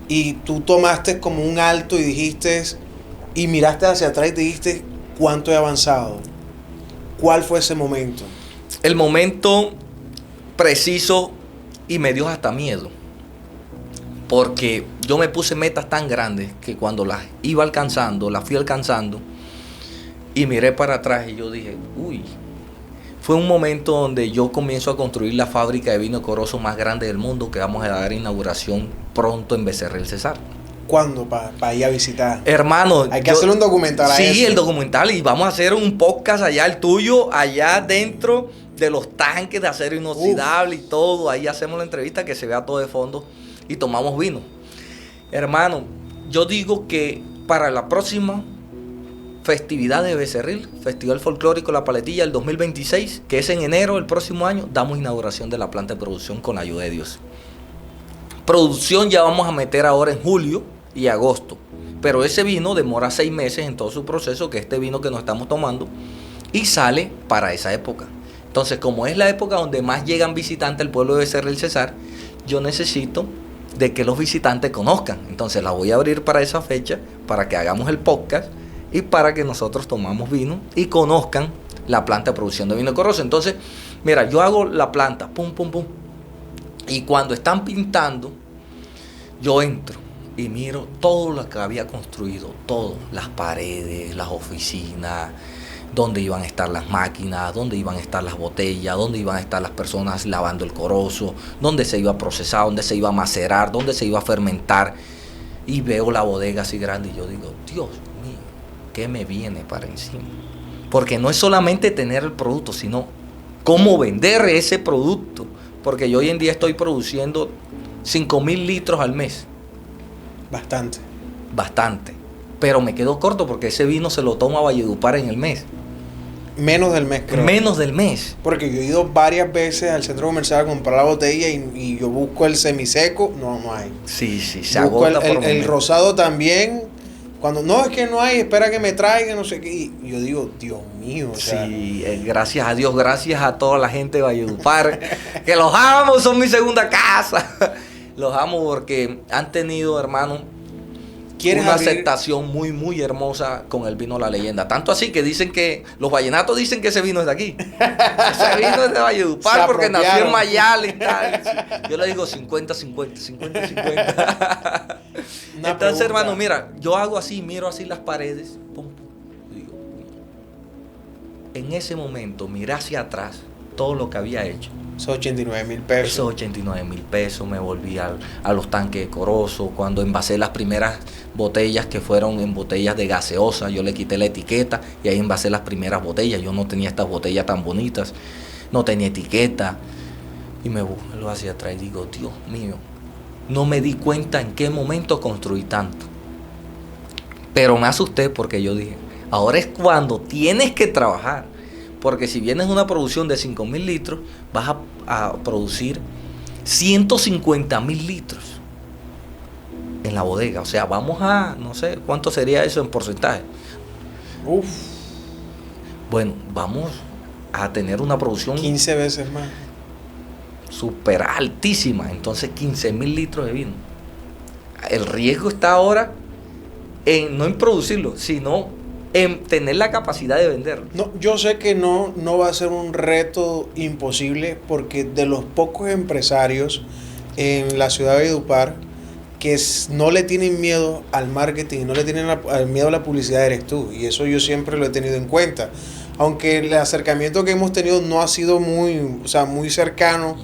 y tú tomaste como un alto y dijiste, y miraste hacia atrás y te dijiste, ¿cuánto he avanzado? ¿Cuál fue ese momento? El momento preciso, y me dio hasta miedo, porque yo me puse metas tan grandes que cuando las iba alcanzando, las fui alcanzando, y miré para atrás y yo dije, uy, fue un momento donde yo comienzo a construir la fábrica de vino Corozo más grande del mundo, que vamos a dar inauguración pronto en Becerra del Cesar. ¿Cuándo? Para ir a visitar. Hermano, hay que hacer un documental. Sí, el documental, y vamos a hacer un podcast allá, el tuyo, allá dentro de los tanques de acero inoxidable y todo. Ahí hacemos la entrevista, que se vea todo de fondo, y tomamos vino. Hermano, yo digo que para la próxima festividad de Becerril, Festival Folclórico La Paletilla, el 2026, que es en enero del próximo año, damos inauguración de la planta de producción con la ayuda de Dios. Producción ya vamos a meter ahora en julio y agosto, pero ese vino demora 6 meses en todo su proceso, que este vino que nos estamos tomando, y sale para esa época. Entonces, como es la época donde más llegan visitantes al pueblo de Becerra del Cesar, yo necesito de que los visitantes conozcan. Entonces la voy a abrir para esa fecha, para que hagamos el podcast y para que nosotros tomamos vino y conozcan la planta de producción de vino Corozo. Entonces, mira, yo hago la planta, pum, pum, pum, y cuando están pintando, yo entro y miro todo lo que había construido, todo, las paredes, las oficinas, dónde iban a estar las máquinas, dónde iban a estar las botellas, dónde iban a estar las personas lavando el corozo, dónde se iba a procesar, dónde se iba a macerar, dónde se iba a fermentar. Y veo la bodega así grande y yo digo, Dios mío, ¿qué me viene para encima? Porque no es solamente tener el producto, sino cómo vender ese producto. Porque yo hoy en día estoy produciendo 5,000 litros al mes. Bastante. Pero me quedo corto porque ese vino se lo toma Valledupar en el mes. Menos del mes, creo. Menos del mes. Porque yo he ido varias veces al centro comercial a comprar la botella y yo busco el semiseco, no hay. Sí, se busco agota el rosado también. Cuando no, es que no hay, espera que me traigan, no sé qué. Y yo digo, Dios mío. O sea, sí, gracias a Dios, gracias a toda la gente de Valledupar, que los amo, son mi segunda casa. Los amo porque han tenido, hermano, una aceptación muy, muy hermosa con el vino La Leyenda. Tanto así que dicen que los vallenatos dicen que ese vino es de aquí. Ese vino es de Valledupar porque nació en Mayal y tal. Yo le digo 50-50, 50-50. Entonces, hermano, mira, yo hago así, miro así las paredes. Pum, pum, digo, en ese momento, miré hacia atrás todo lo que había hecho. Esos 89,000 pesos. Esos 89,000 pesos, me volví a los tanques de Corozo. Cuando envasé las primeras botellas, que fueron en botellas de gaseosa, yo le quité la etiqueta y ahí envasé las primeras botellas. Yo no tenía estas botellas tan bonitas, no tenía etiqueta. Y me vuelvo hacia atrás y digo, Dios mío, no me di cuenta en qué momento construí tanto. Pero me asusté porque yo dije, ahora es cuando tienes que trabajar. Porque si vienes una producción de 5,000 litros, vas a producir 150,000 litros en la bodega. O sea, vamos a, no sé, ¿cuánto sería eso en porcentaje? Uf. Bueno, vamos a tener una producción 15 veces más. Súper altísima. Entonces, 15,000 litros de vino. El riesgo está ahora no en producirlo, sino en tener la capacidad de venderlo. No, yo sé que no va a ser un reto imposible, porque de los pocos empresarios en la ciudad de Valledupar que no le tienen miedo al marketing, no le tienen miedo a la publicidad, eres tú, y eso yo siempre lo he tenido en cuenta. aunque el acercamiento que hemos tenido no ha sido muy, o sea, muy cercano.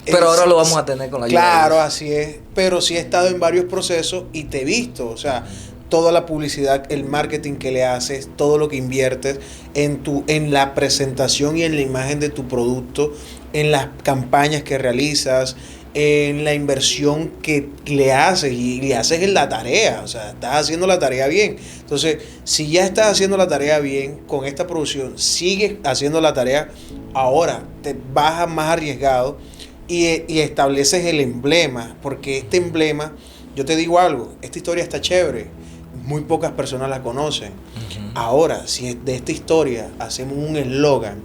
Pero ahora lo vamos a tener con la ayuda Claro, de Dios. así es. Pero sí he estado en varios procesos y te he visto. O sea, toda la publicidad, el marketing que le haces, todo lo que inviertes en la presentación y en la imagen de tu producto, en las campañas que realizas, en la inversión que le haces y le haces en la tarea. O sea, estás haciendo la tarea bien. Entonces, si ya estás haciendo la tarea bien con esta producción, sigues haciendo la tarea, ahora te vas más arriesgado y estableces el emblema, porque este emblema, yo te digo algo, esta historia está chévere, muy pocas personas la conocen. Ahora, si de esta historia hacemos un eslogan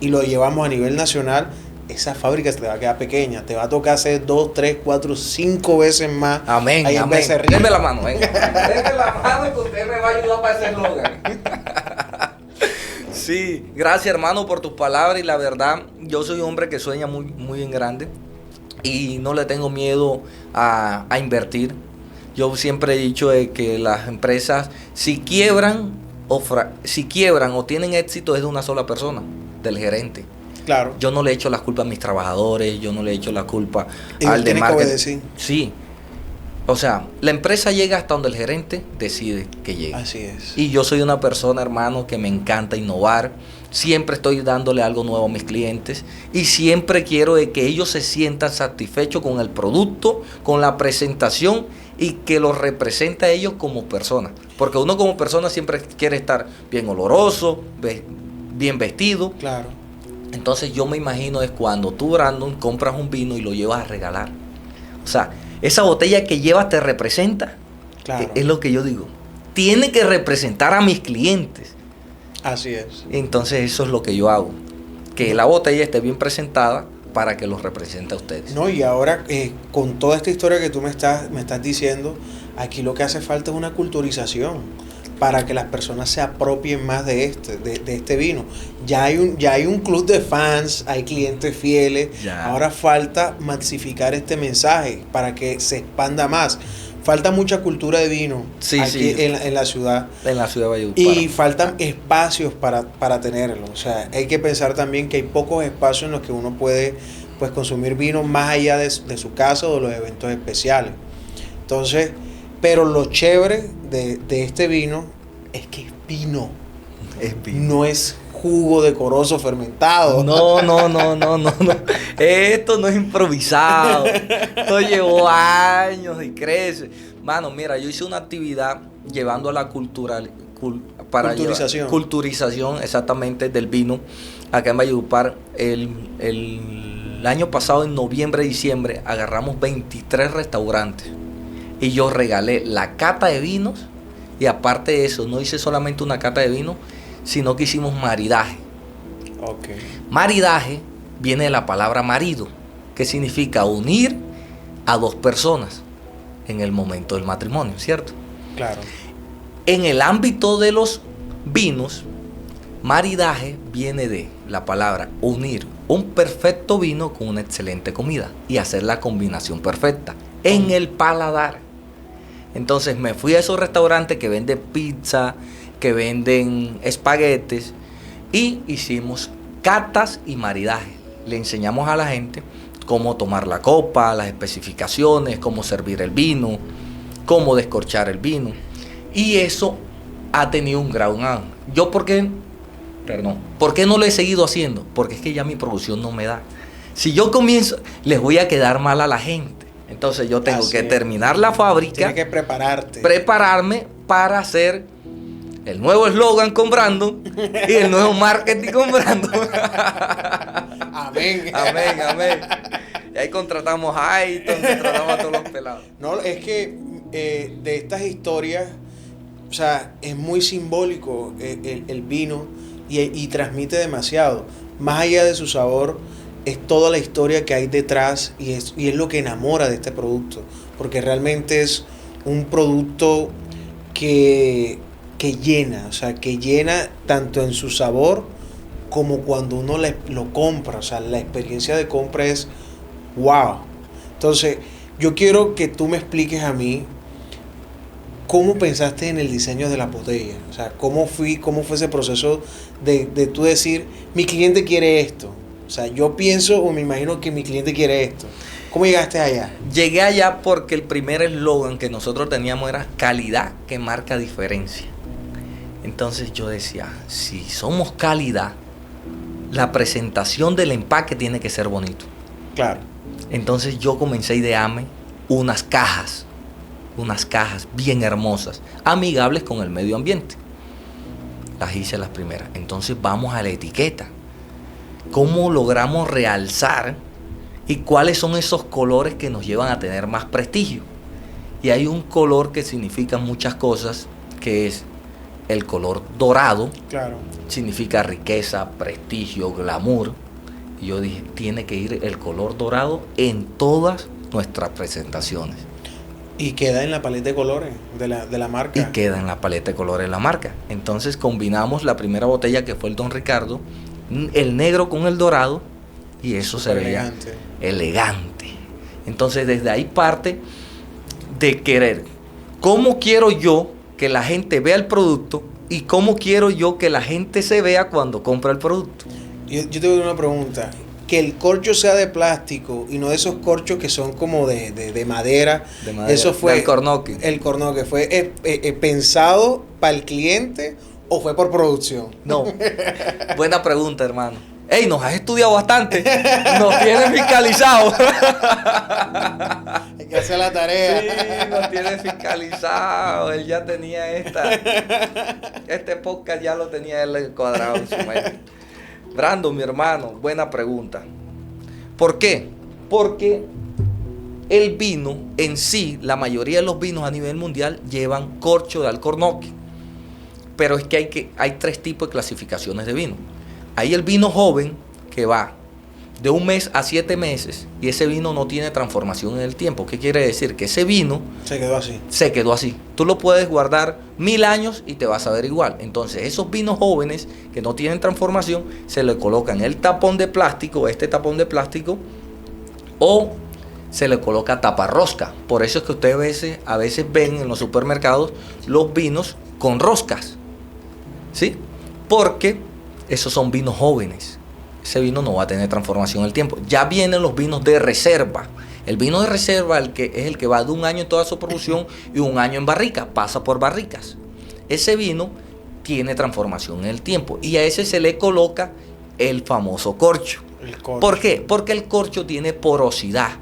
y lo llevamos a nivel nacional, esa fábrica se te va a quedar pequeña, te va a tocar hacer 2, 3, 4, 5 veces más. Amén, Ahí en amén. Becerril. Denme la mano, venga. Denme la mano que usted me va a ayudar para ese eslogan. Sí, gracias hermano por tus palabras y la verdad, yo soy un hombre que sueña muy, muy en grande y no le tengo miedo a invertir. Yo siempre he dicho que las empresas, si quiebran o tienen éxito, es de una sola persona, del gerente. Claro. Yo no le echo la culpa a mis trabajadores, yo no le echo la culpa Ellos al de tienen que marketing. obedecer. Sí. O sea, la empresa llega hasta donde el gerente decide que llegue. Así es. Y yo soy una persona, hermano, que me encanta innovar. Siempre estoy dándole algo nuevo a mis clientes y siempre quiero de que ellos se sientan satisfechos con el producto, con la presentación y que los represente a ellos como personas. Porque uno como persona siempre quiere estar bien oloroso, bien vestido. Claro. Entonces yo me imagino es cuando tú, Brandon, compras un vino y lo llevas a regalar. O sea, esa botella que llevas te representa. Claro. Es lo que yo digo. Tiene que representar a mis clientes. Así es. Entonces eso es lo que yo hago. Que la botella esté bien presentada para que los represente a ustedes. No, y ahora con toda esta historia que tú me estás diciendo, aquí lo que hace falta es una culturización para que las personas se apropien más de este vino. Ya hay un club de fans, hay clientes fieles. Ya. Ahora falta masificar este mensaje para que se expanda más. Falta mucha cultura de vino Sí, aquí sí. en la ciudad. En la ciudad de Valledupar. Y faltan espacios para tenerlo. O sea, hay que pensar también que hay pocos espacios en los que uno puede pues consumir vino más allá de su casa o de los eventos especiales. Entonces, pero lo chévere de este vino es que es vino. Es vino. No es jugo decoroso fermentado. No. Esto no es improvisado. Esto llevó años y crece. Mano, mira, yo hice una actividad llevando a la culturización exactamente del vino acá en Valledupar. El año pasado, en noviembre, diciembre, agarramos 23 restaurantes y yo regalé la cata de vinos. Y aparte de eso, no hice solamente una cata de vino, sino que hicimos maridaje. Okay. Maridaje viene de la palabra marido, que significa unir a dos personas en el momento del matrimonio, ¿cierto? Claro. En el ámbito de los vinos, maridaje viene de la palabra unir un perfecto vino con una excelente comida y hacer la combinación perfecta en el paladar. Entonces me fui a esos restaurantes que venden pizza, que venden espaguetes y hicimos catas y maridaje. Le enseñamos a la gente cómo tomar la copa, las especificaciones, cómo servir el vino, cómo descorchar el vino. Y eso ha tenido un gran auge. Yo, ¿por qué no lo he seguido haciendo? Porque es que ya mi producción no me da. Si yo comienzo, les voy a quedar mal a la gente. Entonces yo tengo que terminar la fábrica. Tienes que prepararte. Prepararme para hacer el nuevo eslogan con Brandon y el nuevo marketing con Brandon. Amén. Amén. Y ahí contratamos a Aiton, contratamos a todos los pelados. No, es que de estas historias, o sea, es muy simbólico el vino y transmite demasiado. Más allá de su sabor, es toda la historia que hay detrás y es lo que enamora de este producto. Porque realmente es un producto que llena, o sea, que llena tanto en su sabor como cuando uno lo compra. O sea, la experiencia de compra es wow. Entonces, yo quiero que tú me expliques a mí ¿cómo pensaste en el diseño de la botella? O sea, ¿cómo fue ese proceso de tú decir, mi cliente quiere esto? O sea, yo pienso o me imagino que mi cliente quiere esto. ¿Cómo llegaste allá? Llegué allá porque el primer eslogan que nosotros teníamos era calidad que marca diferencia. Entonces yo decía, si somos calidad, la presentación del empaque tiene que ser bonito. Claro. Entonces yo comencé a idearme unas cajas bien hermosas, amigables con el medio ambiente. Las hice las primeras. Entonces vamos a la etiqueta. ¿Cómo logramos realzar y cuáles son esos colores que nos llevan a tener más prestigio? Y hay un color que significa muchas cosas, que es el color dorado. Claro. Significa riqueza, prestigio, glamour. Y yo dije, tiene que ir el color dorado en todas nuestras presentaciones. Y queda en la paleta de colores de la marca. Y queda en la paleta de colores de la marca. Entonces combinamos la primera botella, que fue el Don Ricardo, el negro con el dorado, y eso se veía elegante. Entonces desde ahí parte de querer, ¿cómo quiero yo que la gente vea el producto y cómo quiero yo que la gente se vea cuando compra el producto? Yo te voy a dar una pregunta. Que el corcho sea de plástico y no de esos corchos que son como de madera. De madera. Eso fue el cornoque. El cornoque fue pensado para el cliente o fue por producción. No. Buena pregunta, hermano. Ey, nos has estudiado bastante. Nos tienes fiscalizado. Hay que hacer la tarea. Sí, nos tienes fiscalizado. Él ya tenía este podcast ya lo tenía él cuadrado en su mente. Brandon, mi hermano, buena pregunta. ¿Por qué? Porque el vino en sí, la mayoría de los vinos a nivel mundial llevan corcho de alcornoque. Pero es que hay tres tipos de clasificaciones de vino. Hay el vino joven, que va de 1 mes a 7 meses, y ese vino no tiene transformación en el tiempo. ¿Qué quiere decir? Que ese vino se quedó así. Se quedó así. Tú lo puedes guardar 1000 años y te vas a ver igual. Entonces, esos vinos jóvenes que no tienen transformación, se le colocan el tapón de plástico, este tapón de plástico, o se le coloca taparrosca. Por eso es que ustedes a veces ven en los supermercados los vinos con roscas, ¿sí? Porque esos son vinos jóvenes. Ese vino no va a tener transformación en el tiempo. Ya vienen los vinos de reserva. El vino de reserva es el que va de 1 año en toda su producción y 1 año en barrica, pasa por barricas. Ese vino tiene transformación en el tiempo y a ese se le coloca el famoso corcho. ¿Por qué? Porque el corcho tiene porosidad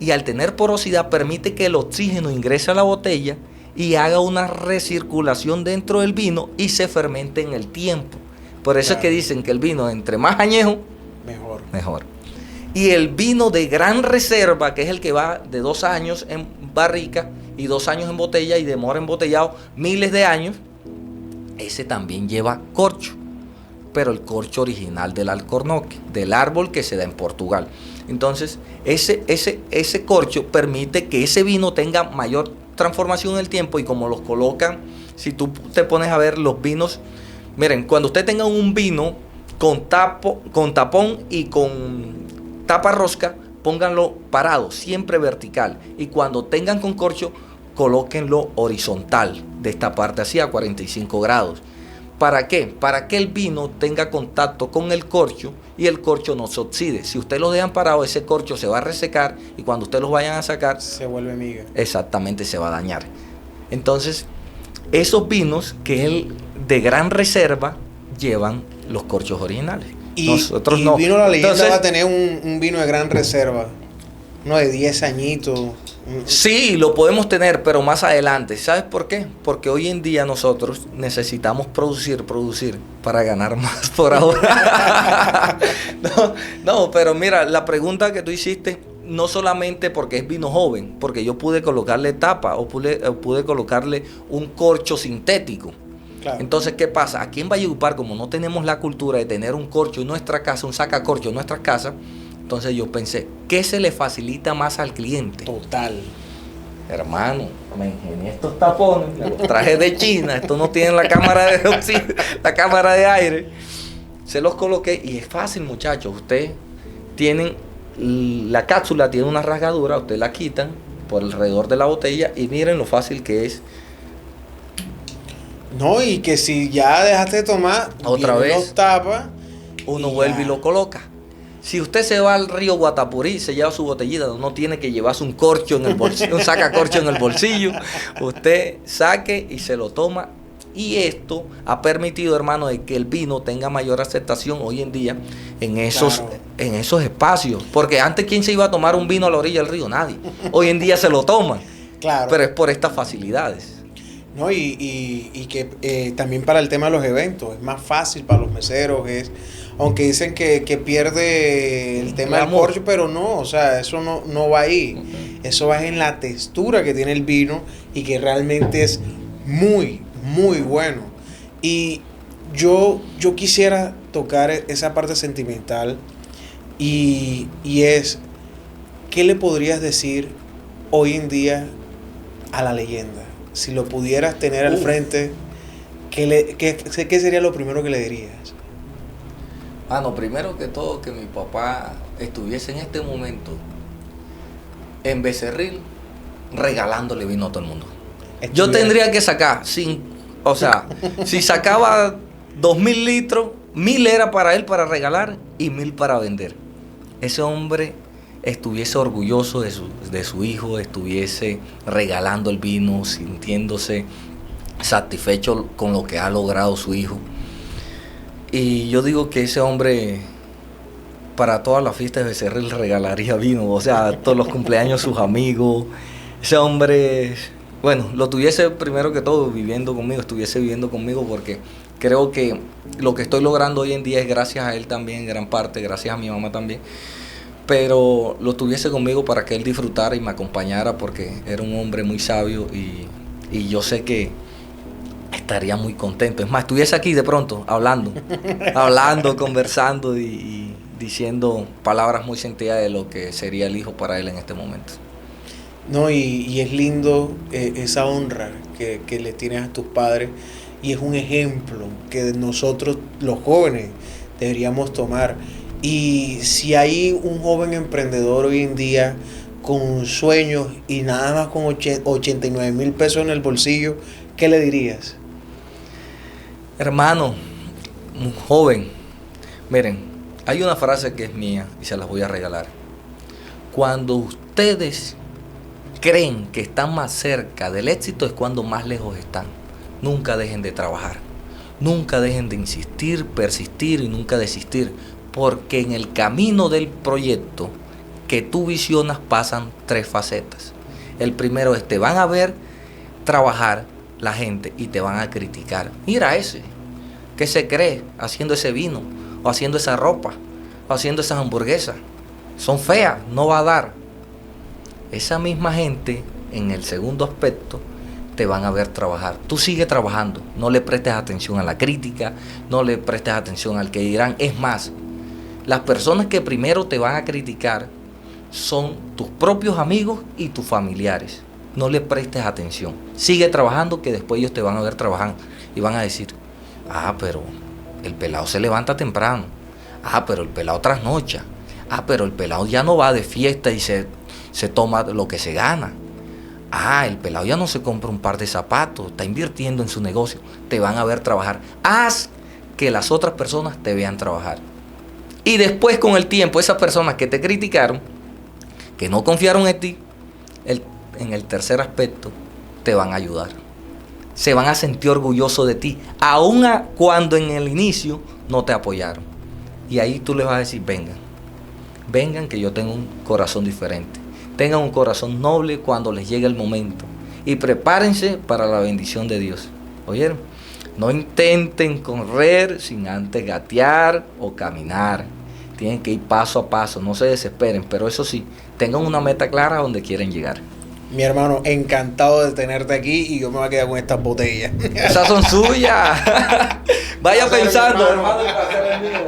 y al tener porosidad permite que el oxígeno ingrese a la botella y haga una recirculación dentro del vino y se fermente en el tiempo. Por eso es que dicen que el vino entre más añejo, mejor. Y el vino de gran reserva, que es el que va de 2 años en barrica y 2 años en botella y demora embotellado miles de años, ese también lleva corcho. Pero el corcho original del alcornoque, del árbol que se da en Portugal. Entonces, ese corcho permite que ese vino tenga mayor transformación en el tiempo y como los colocan, si tú te pones a ver los vinos. Miren, cuando usted tenga un vino con tapón y con tapa rosca, pónganlo parado, siempre vertical. Y cuando tengan con corcho, colóquenlo horizontal, de esta parte así a 45 grados. ¿Para qué? Para que el vino tenga contacto con el corcho y el corcho no se oxide. Si ustedes lo dejan parado, ese corcho se va a resecar y cuando ustedes los vayan a sacar, se vuelve miga. Exactamente, se va a dañar. Entonces, esos vinos que es de gran reserva llevan los corchos originales. Nosotros no. Vino la leyenda. Entonces, va a tener un vino de gran reserva, uno de 10 añitos. Sí, lo podemos tener, pero más adelante. ¿Sabes por qué? Porque hoy en día nosotros necesitamos producir para ganar más por ahora. No, pero mira, la pregunta que tú hiciste, no solamente porque es vino joven, porque yo pude colocarle tapa o pude colocarle un corcho sintético. Claro. Entonces, ¿qué pasa? Aquí en Valledupar, como no tenemos la cultura de tener un corcho en nuestra casa, un sacacorcho en nuestras casas, entonces yo pensé, ¿qué se le facilita más al cliente? Total. Hermano, me ingenié estos tapones, me los traje de China, esto no tiene la cámara de oxígeno, la cámara de aire. Se los coloqué y es fácil, muchachos. Ustedes tienen, la cápsula tiene una rasgadura, ustedes la quitan por alrededor de la botella y miren lo fácil que es No, y que si ya dejaste de tomar, Otra viene vez. los tapa. Uno Y vuelve ya. y lo coloca. Si usted se va al río Guatapurí, se lleva su botellita, no tiene que llevarse un corcho en el bolsillo, un sacacorcho en el bolsillo. Usted saque y se lo toma. Y esto ha permitido, hermano, de que el vino tenga mayor aceptación hoy en día en esos, Claro. en esos espacios. Porque antes, ¿quién se iba a tomar un vino a la orilla del río? Nadie. Hoy en día se lo toman. Claro. Pero es por estas facilidades. No, y que también para el tema de los eventos, es más fácil para los meseros, aunque dicen que pierde el tema del Glamour. corcho, pero no, o sea, eso no va ahí. Eso va en la textura que tiene el vino y que realmente es muy, muy bueno. Y yo quisiera tocar esa parte sentimental y es, ¿qué le podrías decir hoy en día a la leyenda? Si lo pudieras tener al frente, ¿qué sería lo primero que le dirías? No, primero que todo, que mi papá estuviese en este momento en Becerril regalándole vino a todo el mundo. Yo tendría que sacar, si sacaba 2.000 litros, 1.000 era para él para regalar y 1.000 para vender. Ese hombre estuviese orgulloso de su hijo, estuviese regalando el vino, sintiéndose satisfecho con lo que ha logrado su hijo. Y yo digo que ese hombre, para todas las fiestas de Becerril, regalaría vino, o sea, todos los cumpleaños sus amigos. Ese hombre, bueno, lo tuviese primero que todo estuviese viviendo conmigo, porque creo que lo que estoy logrando hoy en día es gracias a él también, en gran parte, gracias a mi mamá también. Pero lo tuviese conmigo para que él disfrutara y me acompañara, porque era un hombre muy sabio y yo sé que estaría muy contento. Es más, estuviese aquí de pronto hablando, conversando y diciendo palabras muy sentidas de lo que sería el hijo para él en este momento. No, y es lindo esa honra que le tienes a tus padres, y es un ejemplo que nosotros los jóvenes deberíamos tomar. Y si hay un joven emprendedor hoy en día con sueños y nada más con 89,000 pesos en el bolsillo, ¿qué le dirías? Hermano, un joven, miren, hay una frase que es mía y se las voy a regalar. Cuando ustedes creen que están más cerca del éxito es cuando más lejos están. Nunca dejen de trabajar, nunca dejen de insistir, persistir y nunca desistir, porque en el camino del proyecto que tú visionas pasan 3 facetas. El primero es, te van a ver trabajar la gente y te van a criticar. Mira ese, ¿qué se cree haciendo ese vino? O haciendo esa ropa, o haciendo esas hamburguesas. Son feas, no va a dar. Esa misma gente, en el segundo aspecto, te van a ver trabajar. Tú sigue trabajando, no le prestes atención a la crítica, no le prestes atención al que dirán. Es más, las personas que primero te van a criticar son tus propios amigos y tus familiares. No le prestes atención. Sigue trabajando, que después ellos te van a ver trabajando y van a decir, pero el pelado se levanta temprano. Pero el pelado trasnocha. Pero el pelado ya no va de fiesta y se toma lo que se gana. El pelado ya no se compra un par de zapatos, está invirtiendo en su negocio. Te van a ver trabajar. Haz que las otras personas te vean trabajar. Y después, con el tiempo, esas personas que te criticaron, que no confiaron en ti, en el tercer aspecto, te van a ayudar. Se van a sentir orgullosos de ti, aun cuando en el inicio no te apoyaron. Y ahí tú les vas a decir, vengan que yo tengo un corazón diferente. Tengan un corazón noble cuando les llegue el momento. Y prepárense para la bendición de Dios. ¿Oyeron? No intenten correr sin antes gatear o caminar. Tienen que ir paso a paso, no se desesperen, pero eso sí, tengan una meta clara a donde quieren llegar. Mi hermano, encantado de tenerte aquí, y yo me voy a quedar con estas botellas. Esas son suyas. Vaya pensando, hermano, para hacer el mío.